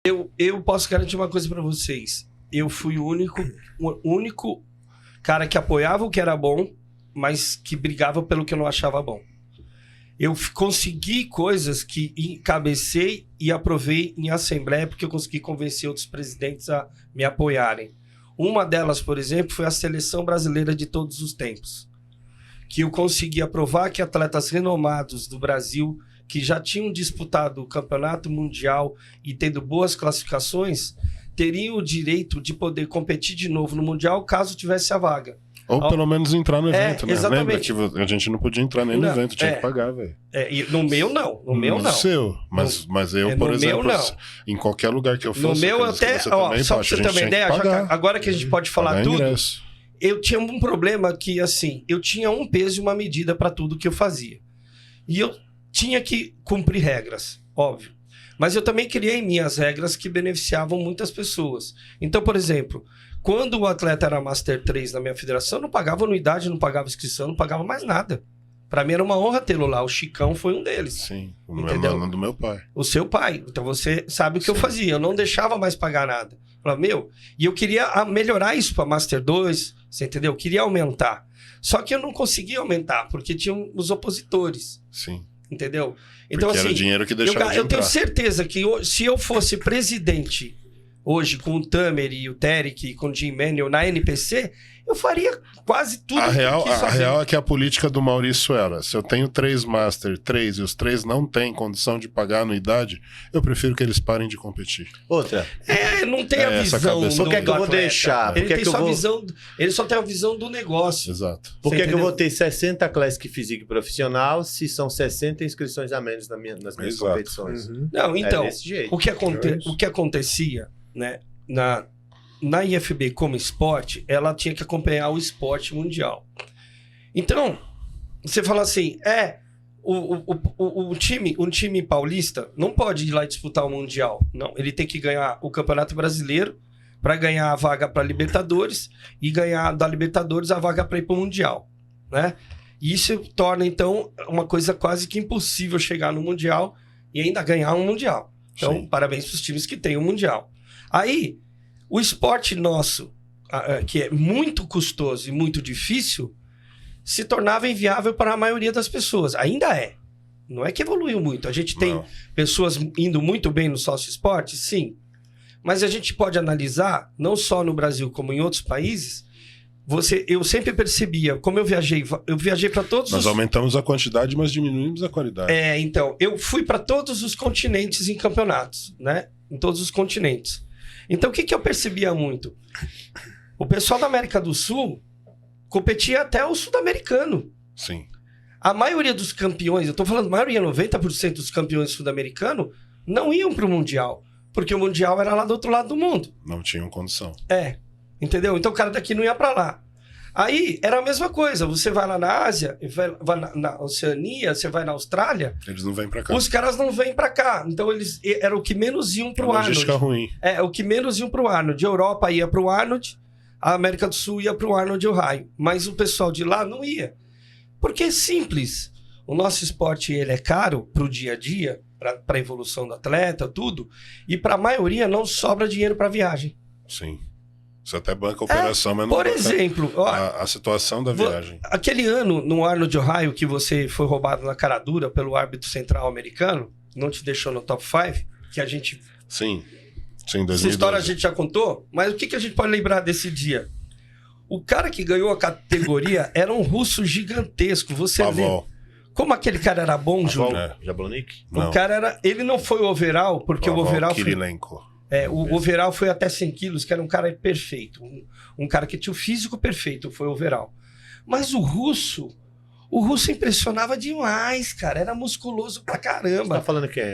Eu posso garantir uma coisa pra vocês. Eu fui o único cara que apoiava o que era bom, mas que brigava pelo que eu não achava bom. Eu consegui coisas que encabecei e aprovei em assembleia porque eu consegui convencer outros presidentes a me apoiarem. Uma delas, por exemplo, foi a seleção brasileira de todos os tempos. Que eu consegui aprovar que atletas renomados do Brasil, que já tinham disputado o campeonato mundial e tendo boas classificações, teriam o direito de poder competir de novo no Mundial caso tivesse a vaga. Ou pelo menos entrar no evento, né? Exatamente. Lembra que a gente não podia entrar nem no evento, tinha que pagar, velho. E no meu, não. No meu, não. No seu. Mas eu, por exemplo, em qualquer lugar que eu fosse... No meu, até... Só pra você ter uma ideia, agora que a gente pode falar tudo, eu tinha um problema que, assim, eu tinha um peso e uma medida para tudo que eu fazia. E eu tinha que cumprir regras, óbvio. Mas eu também criei minhas regras que beneficiavam muitas pessoas. Então, por exemplo... Quando o atleta era Master 3 na minha federação, eu não pagava anuidade, não pagava inscrição, não pagava mais nada. Pra mim era uma honra tê-lo lá. O Chicão foi um deles. Sim, o meu do meu pai. O seu pai. Então você sabe o que eu fazia. Eu não deixava mais pagar nada. Falava, e eu queria melhorar isso pra Master 2, você entendeu? Eu queria aumentar. Só que eu não conseguia aumentar, porque tinham os opositores. Sim. Entendeu? Então, porque assim, era o dinheiro que deixava de entrar. Eu tenho certeza que se eu fosse presidente... Hoje, com o Tamer e o Derek e com o Jim Manuel na NPC, eu faria quase tudo a real é que a política do Maurício era: se eu tenho 3 Master 3 e os 3 não têm condição de pagar anuidade, eu prefiro que eles parem de competir. Outra. Não tem a visão. Por que é que eu vou deixar? Ele só tem a visão do negócio. Exato. Por que é que eu vou ter 60 Classic Physique profissional se são 60 inscrições a menos nas minhas competições? Não, então, desse jeito. o que acontecia, né, na IFB como esporte, ela tinha que acompanhar o esporte mundial. Então, você fala assim, um time paulista não pode ir lá disputar o Mundial. Não, ele tem que ganhar o Campeonato Brasileiro para ganhar a vaga para Libertadores e ganhar da Libertadores a vaga para ir para o Mundial, né? E isso torna, então, uma coisa quase que impossível chegar no Mundial e ainda ganhar um Mundial. Então, sim, parabéns para os times que têm o Mundial. Aí, o esporte nosso, que é muito custoso e muito difícil, se tornava inviável para a maioria das pessoas. Ainda é. Não é que evoluiu muito. A gente tem pessoas indo muito bem no sócio esporte, sim. Mas a gente pode analisar, não só no Brasil como em outros países, eu sempre percebia, como eu viajei para todos Nós aumentamos a quantidade, mas diminuímos a qualidade. Então, eu fui para todos os continentes em campeonatos, né? Em todos os continentes. Então, o que eu percebia muito? O pessoal da América do Sul competia até o sul-americano. Sim. A maioria dos campeões, eu estou falando, a maioria, 90% dos campeões sul-americanos não iam para o Mundial, porque o Mundial era lá do outro lado do mundo. Não tinham condição. Entendeu? Então o cara daqui não ia para lá. Aí era a mesma coisa, você vai lá na Ásia, vai na Oceania, você vai na Austrália... Eles não vêm para cá. Os caras não vêm para cá. Então eles era o que menos iam pro Arnold. Logística ruim. O que menos iam pro Arnold. A Europa ia pro Arnold, a América do Sul ia pro Arnold Ohio. Mas o pessoal de lá não ia. Porque é simples. O nosso esporte ele é caro pro dia a dia, para a evolução do atleta, tudo. E para a maioria não sobra dinheiro para viagem. Sim. Você até banca a operação, mas não por exemplo, a situação da viagem. Aquele ano, no Arnold Ohio, que você foi roubado na cara dura pelo árbitro central americano, não te deixou no top 5, que a gente... Sim, 2012. Essa história a gente já contou, mas o que a gente pode lembrar desse dia? O cara que ganhou a categoria era um russo gigantesco, você Pavel. vê. Como aquele cara era bom, Júlio? Jablonik? O cara era... Ele não foi o overall, porque Pavel o overall Kirilenko. O overall foi até 100 quilos, que era um cara perfeito. Um cara que tinha o físico perfeito, foi o overall. Mas o russo impressionava demais, cara. Era musculoso pra caramba. Você tá falando quem?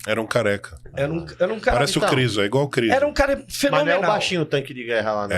Era um careca. Era um cara... Parece o Criso, é igual o Criso. Era um cara fenomenal. Mas não é o baixinho o tanque de guerra lá, não.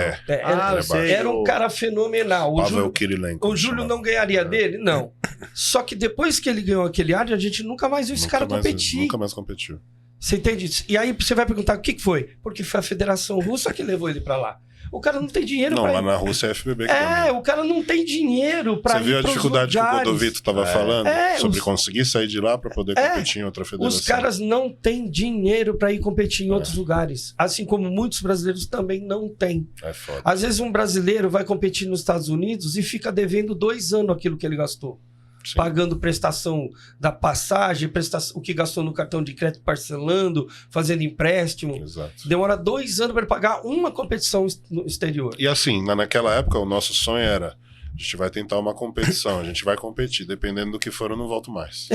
Era um cara fenomenal. Pavel Kirilenko. O Júlio não ganharia dele? Não. Só que depois que ele ganhou aquele ar, a gente nunca mais viu esse cara competir. Nunca mais competiu. Você entende isso? E aí você vai perguntar o que foi? Porque foi a Federação Russa que levou ele para lá. O cara não tem dinheiro Não, pra lá ir. na Rússia é FBB que também. O cara não tem dinheiro pra Você ir viu a pros dificuldade que o lugares. Codovito estava falando? Sobre os- conseguir sair de lá para poder competir em outra federação. Os caras não têm dinheiro pra ir competir em outros lugares. Assim como muitos brasileiros também não têm. É foda. Às vezes um brasileiro vai competir nos Estados Unidos e fica devendo 2 anos aquilo que ele gastou. Sim. Pagando prestação da passagem, o que gastou no cartão de crédito parcelando, fazendo empréstimo. Exato. Demora 2 anos para ele pagar uma competição no exterior. E assim, naquela época, o nosso sonho era: a gente vai tentar uma competição, a gente vai competir, dependendo do que for, eu não volto mais.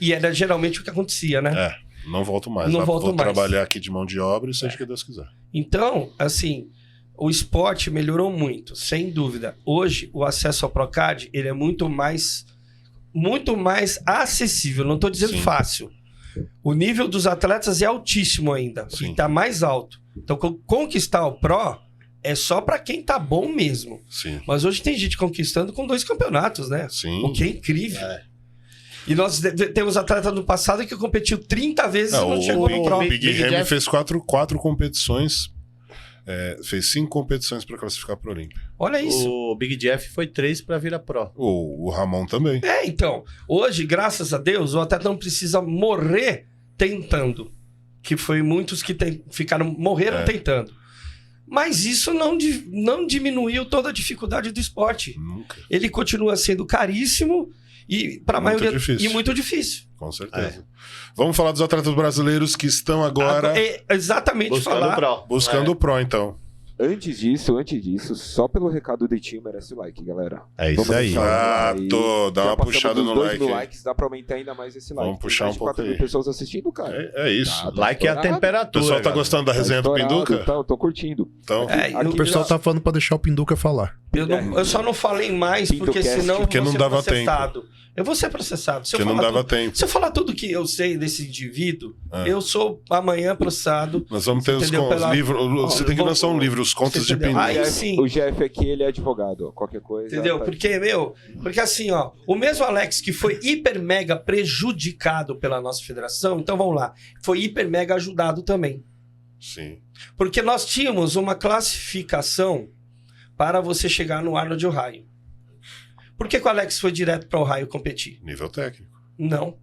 E era geralmente o que acontecia, né? Não volto mais. Não Vou volto mais. trabalhar aqui de mão de obra e seja o que Deus quiser. Então, assim, o esporte melhorou muito, sem dúvida. Hoje, o acesso ao Procard, ele é muito mais acessível. Não estou dizendo Sim. fácil. O nível dos atletas é altíssimo ainda. Sim. E está mais alto. Então, conquistar o Pro é só para quem tá bom mesmo. Sim. Mas hoje tem gente conquistando com 2 campeonatos, né? Sim. O que é incrível. E nós temos atleta do passado que competiu 30 vezes e não chegou no Pro. O Big Big Ramy Jeff fez quatro competições. Fez 5 competições para classificar para o Olímpia. Olha isso. O Big Jeff foi 3 para virar pro. O Ramon também. Então, hoje, graças a Deus, o atleta não precisa morrer tentando. Que foi muitos que morreram tentando. Mas isso não diminuiu toda a dificuldade do esporte. Nunca. Ele continua sendo caríssimo e para a Muito maioria difícil. e muito difícil. Com certeza. Vamos falar dos atletas brasileiros que estão agora Exatamente Buscando falar. o pro. buscando o Pro, então. Antes disso, só pelo recado do tio merece o like, galera. É isso Vamos aí. deixar o like aí. Dá Já uma passamos puxada dos no 2 like. mil aí. likes, dá pra aumentar ainda mais esse like. Vamos puxar Tem mais um de 4 pouco mil aí. pessoas assistindo, cara. É isso. Like é a O temperatura. pessoal tá galera. gostando da resenha do Estourado, Pinduca? Tá, eu tô curtindo. Então, O O pessoal tá falando pra deixar o Pinduca falar. Eu só não falei mais porque Pindocast, senão porque eu vou não ser dava processado. Eu vou ser processado. Se eu porque não falar dava tudo- tempo. Se eu falar tudo que eu sei desse indivíduo, É. eu sou amanhã processado. Nós vamos ter os Entendeu? livros. Você tem que Vou- lançar um livro, os contos de entendeu? Pinduca. Aí sim. O Jeff aqui, ele é advogado, ó. Qualquer coisa. Entendeu? tá- Porque assim, ó, o mesmo Alex que foi hiper mega prejudicado pela nossa federação, então vamos lá, foi hiper mega ajudado também. Sim. Porque nós tínhamos uma classificação para você chegar no Arnold Ohio. Por que o Alex foi direto para o Ohio competir? Nível técnico. Não.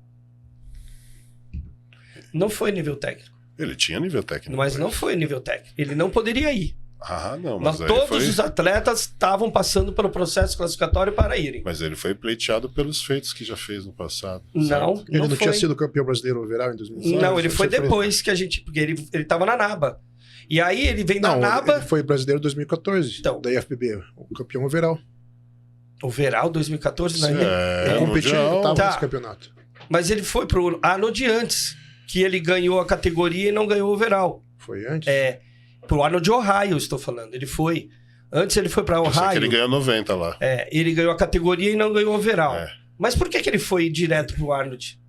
Não foi nível técnico. Ele tinha nível técnico. Mas não foi nível técnico. Ele não poderia ir. Ah, não. Mas, aí Todos foi... os atletas estavam passando pelo processo classificatório para irem. mas ele foi pleiteado pelos feitos que já fez no passado. Não, certo? Ele não foi. tinha sido campeão brasileiro overall em 2019? Não, ele foi Você depois que a gente. Porque ele tava na NABA. E aí ele vem Não, na NABA. ele foi brasileiro em 2014, Então. da IFBB, o campeão overall. O Veral 2014, né? É, Ele competiu, mundial. ele tava Tá. nesse campeonato. Mas ele foi pro Arnold antes. Que ele ganhou a categoria e não ganhou o Veral. Foi antes? Pro Arnold Ohio, estou falando. Ele foi. Antes ele foi pra Eu sei que Ohio. ele ganhou 90 lá. Ele ganhou a categoria e não ganhou o Veral. É. Mas por que ele foi direto pro Arnold?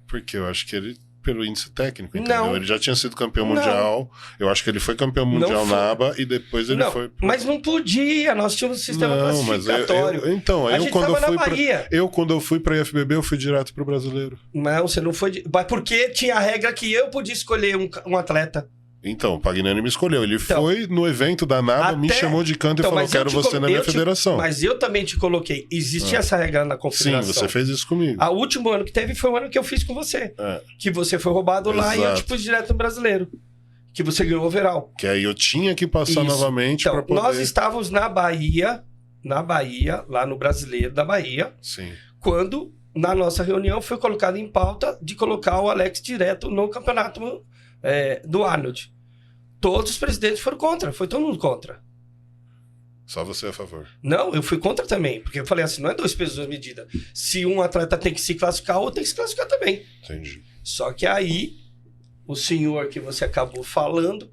Porque eu acho que ele, pelo índice técnico, entendeu? Não. Ele já tinha sido campeão Não. mundial. Eu acho que ele foi campeão mundial foi. na ABA e depois ele não, foi. mas não podia. Nós tínhamos um sistema Não, mas classificatório. então, a eu gente quando eu tava fui na Bahia. quando eu fui pra IFBB, eu fui direto pro brasileiro. Não, você não foi. Mas porque tinha a regra que eu podia escolher um atleta. Então, o Pagnani me escolheu. Ele Então, foi no evento da NABA, me até- chamou de canto Então, e falou: mas eu quero te você colo- na minha eu te- federação. Mas eu também te coloquei. Existia essa regra na Sim, confederação. você fez isso comigo. O último ano que teve foi o ano que eu fiz com você. É. Que você foi roubado lá e eu Exato. te pus direto no brasileiro. Que você ganhou o overall. Que aí eu tinha que passar Isso. novamente Então, pra poder. nós estávamos na Bahia, lá no Brasileiro da Bahia, Sim. quando na nossa reunião foi colocado em pauta de colocar o Alex direto no campeonato do Arnold. Todos os presidentes foram contra, foi todo mundo contra. Só você a favor. Não, eu fui contra também, porque eu falei assim, não é 2 pesos, 2 medidas. Se um atleta tem que se classificar, o outro tem que se classificar também. Entendi. Só que aí, o senhor que você acabou falando,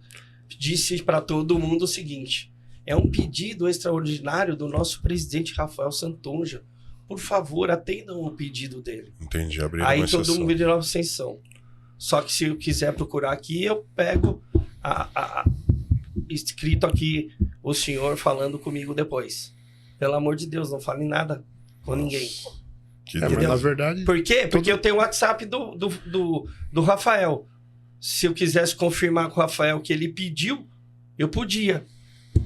disse para todo mundo o seguinte, é um pedido extraordinário do nosso presidente Rafael Santonja. Por favor, atendam o pedido dele. Entendi. Abrir Aí uma todo exceção. mundo virou abstenção. Só que se eu quiser procurar aqui, eu pego escrito aqui o senhor falando comigo depois. Pelo amor de Deus, não fale nada com ninguém. Que mas doido. na verdade... Por quê? Porque eu tenho o WhatsApp do Rafael. Se eu quisesse confirmar com o Rafael que ele pediu, eu podia.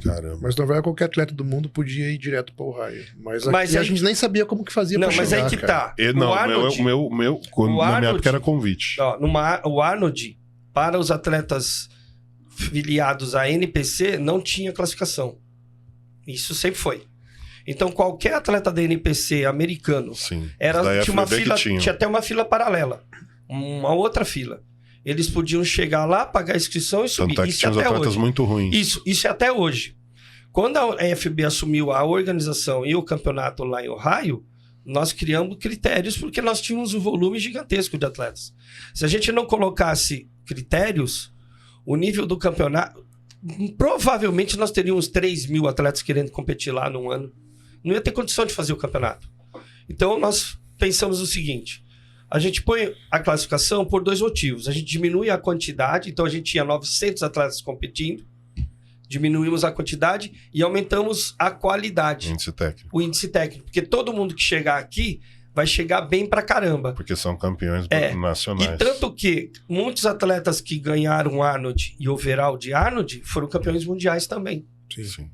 Caramba. Mas na verdade qualquer atleta do mundo podia ir direto para o raio. Mas Mas a aí- gente nem sabia como que fazia Não, pra mas chegar, aí que cara. tá. Não, O Arnold, quando, o na minha Arnold- época era convite. ó, o Arnold, para os atletas filiados à NPC, não tinha classificação. Isso sempre foi. Então, qualquer atleta da NPC americano Sim. tinha uma FBB que fila, tinha. tinha até uma fila paralela, uma outra fila. Eles podiam chegar lá, pagar a inscrição e subir. Tanto é que Isso tinha os até atletas hoje. muito ruins. Isso é até hoje. Quando a FB assumiu a organização e o campeonato lá em Ohio, nós criamos critérios porque nós tínhamos um volume gigantesco de atletas. Se a gente não colocasse critérios, o nível do campeonato... Provavelmente nós teríamos 3.000 atletas querendo competir lá num ano. Não ia ter condição de fazer o campeonato. Então nós pensamos o seguinte: a gente põe a classificação por 2 motivos. A gente diminui a quantidade, então a gente tinha 900 atletas competindo, diminuímos a quantidade e aumentamos a qualidade, Índice técnico. o índice técnico. Porque todo mundo que chegar aqui vai chegar bem pra caramba. Porque são campeões É, nacionais. E tanto que muitos atletas que ganharam Arnold e overall de Arnold foram campeões mundiais também. Sim.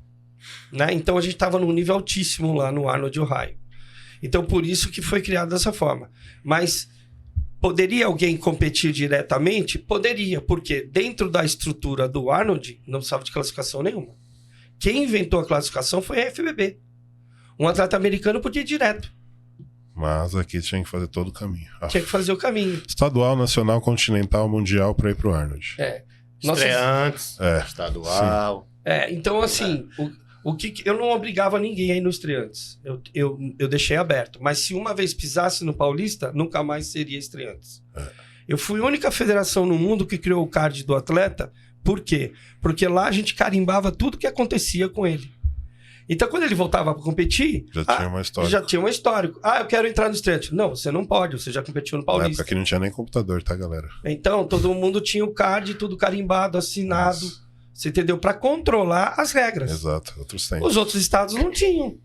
Né? Então a gente estava num nível altíssimo lá no Arnold Ohio. Então por isso que foi criado dessa forma. Mas poderia alguém competir diretamente? Poderia, porque dentro da estrutura do Arnold não precisava de classificação nenhuma. Quem inventou a classificação foi a FBB. Um atleta americano podia ir direto. Mas aqui tinha que fazer todo o caminho. Tinha que fazer o caminho. Estadual, nacional, continental, mundial para ir pro Arnold. Nossa, Estreantes, É, estadual. então assim, o que eu não obrigava ninguém a ir nos estreantes. Eu deixei aberto. Mas se uma vez pisasse no Paulista, nunca mais seria estreantes. Eu fui a única federação no mundo que criou o card do atleta. Por quê? Porque lá a gente carimbava tudo que acontecia com ele. Então, quando ele voltava para competir, Já tinha uma história. já tinha um histórico. Eu quero entrar no estreante. Não, você não pode, você já competiu no Na época Paulista. que não tinha nem computador, tá, galera? Então, todo mundo tinha o card, tudo carimbado, assinado. Nossa. Você entendeu? Para controlar as regras. Exato, outros tempos. Os outros estados não tinham.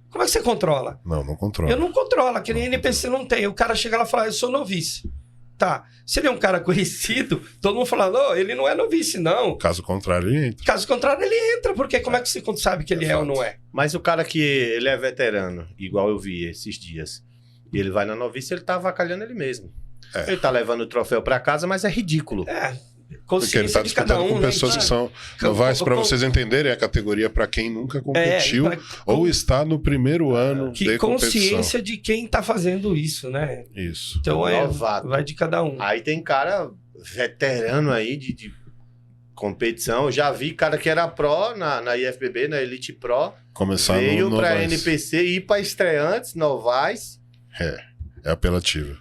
Como é que você controla? Não controla. Eu não controlo, que nem NPC não tem. O cara chega lá e fala, eu sou novice. Tá, se ele é um cara conhecido, todo mundo fala, não, ele não é novice, não. Caso contrário, ele entra. Caso contrário, ele entra, porque como é que você sabe que ele é ou não é? Mas o cara que ele é veterano, igual eu vi esses dias, e ele vai na novice, ele tá avacalhando ele mesmo. É. Ele tá levando o troféu pra casa, mas é ridículo. Porque ele tá Consciência de cada disputando um, com né? pessoas que são Com- novais, para com- vocês entenderem a categoria para quem nunca competiu pra- ou está no primeiro ano que de competição. consciência de quem tá fazendo isso, né? Isso. Então Novato. vai de cada um. Aí tem cara veterano aí de competição. Eu já vi cara que era pró na IFBB, na Elite Pro, Começar veio no pra Novais. NPC, ir pra estreantes, novais. É apelativo.